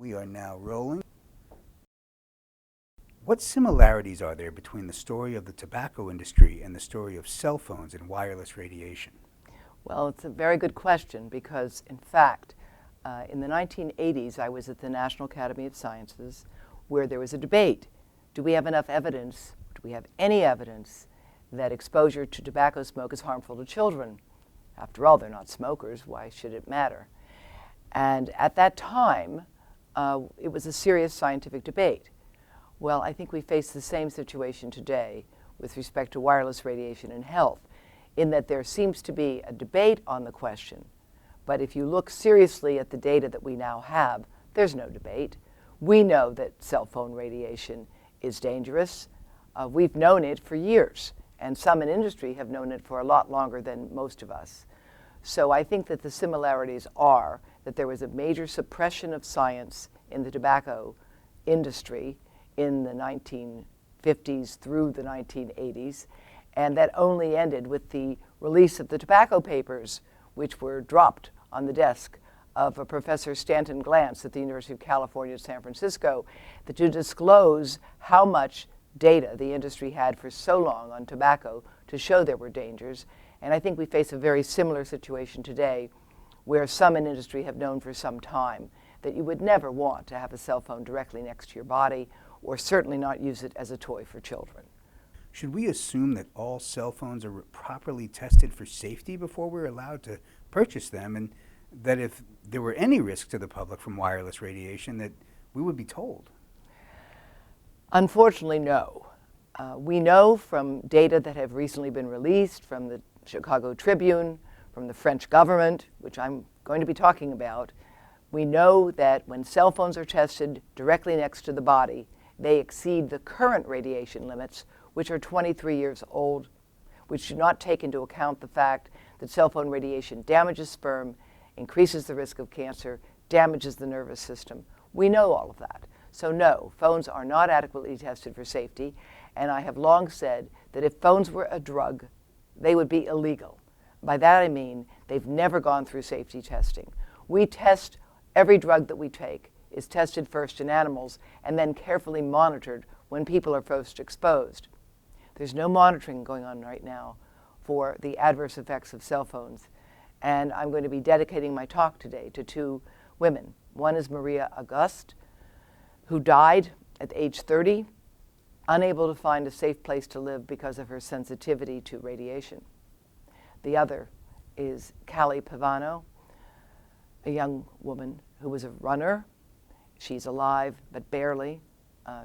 We are now rolling. What similarities are there between the story of the tobacco industry and the story of cell phones and wireless radiation? Well, it's a very good question because, in fact, in the 1980s, I was at the National Academy of Sciences where there was a debate. Do we have enough evidence, do we have any evidence that exposure to tobacco smoke is harmful to children? After all, they're not smokers. Why should it matter? And at that time, it was a serious scientific debate. Well, I think we face the same situation today with respect to wireless radiation and health, in that there seems to be a debate on the question. But if you look seriously at the data that we now have, there's no debate. We know that cell phone radiation is dangerous. We've known it for years, and some in industry have known it for a lot longer than most of us. So I think that the similarities are that there was a major suppression of science in the tobacco industry in the 1950s through the 1980s, and that only ended with the release of the tobacco papers, which were dropped on the desk of a Professor Stanton Glantz at the University of California, San Francisco, to disclose how much data the industry had for so long on tobacco to show there were dangers. And I think we face a very similar situation today, where some in industry have known for some time that you would never want to have a cell phone directly next to your body, or certainly not use it as a toy for children. Should we assume that all cell phones are properly tested for safety before we're allowed to purchase them, and that if there were any risk to the public from wireless radiation, that we would be told? Unfortunately, no. We know from data that have recently been released from the Chicago Tribune, from the French government, which I'm going to be talking about, we know that when cell phones are tested directly next to the body, they exceed the current radiation limits, which are 23 years old, which do not take into account the fact that cell phone radiation damages sperm, increases the risk of cancer, damages the nervous system. We know all of that. So no, phones are not adequately tested for safety, and I have long said that if phones were a drug, they would be illegal. By that I mean they've never gone through safety testing. We test every drug that we take is tested first in animals and then carefully monitored when people are first exposed. There's no monitoring going on right now for the adverse effects of cell phones. And I'm going to be dedicating my talk today to two women. One is Maria Auguste, who died at age 30, unable to find a safe place to live because of her sensitivity to radiation. The other is Callie Pavano, a young woman who was a runner. She's alive, but barely.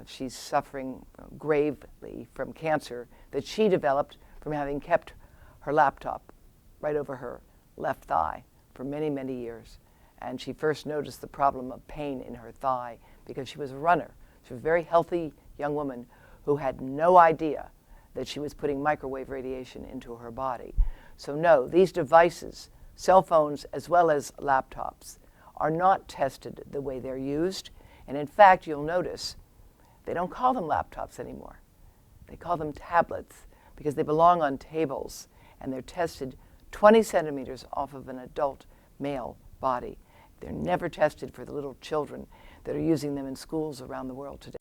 She's suffering gravely from cancer that she developed from having kept her laptop right over her left thigh for many, many years. And she first noticed the problem of pain in her thigh because she was a runner. She was a very healthy young woman who had no idea that she was putting microwave radiation into her body. So no, these devices, cell phones as well as laptops, are not tested the way they're used. And in fact, you'll notice they don't call them laptops anymore. They call them tablets because they belong on tables and they're tested 20 centimeters off of an adult male body. They're never tested for the little children that are using them in schools around the world today.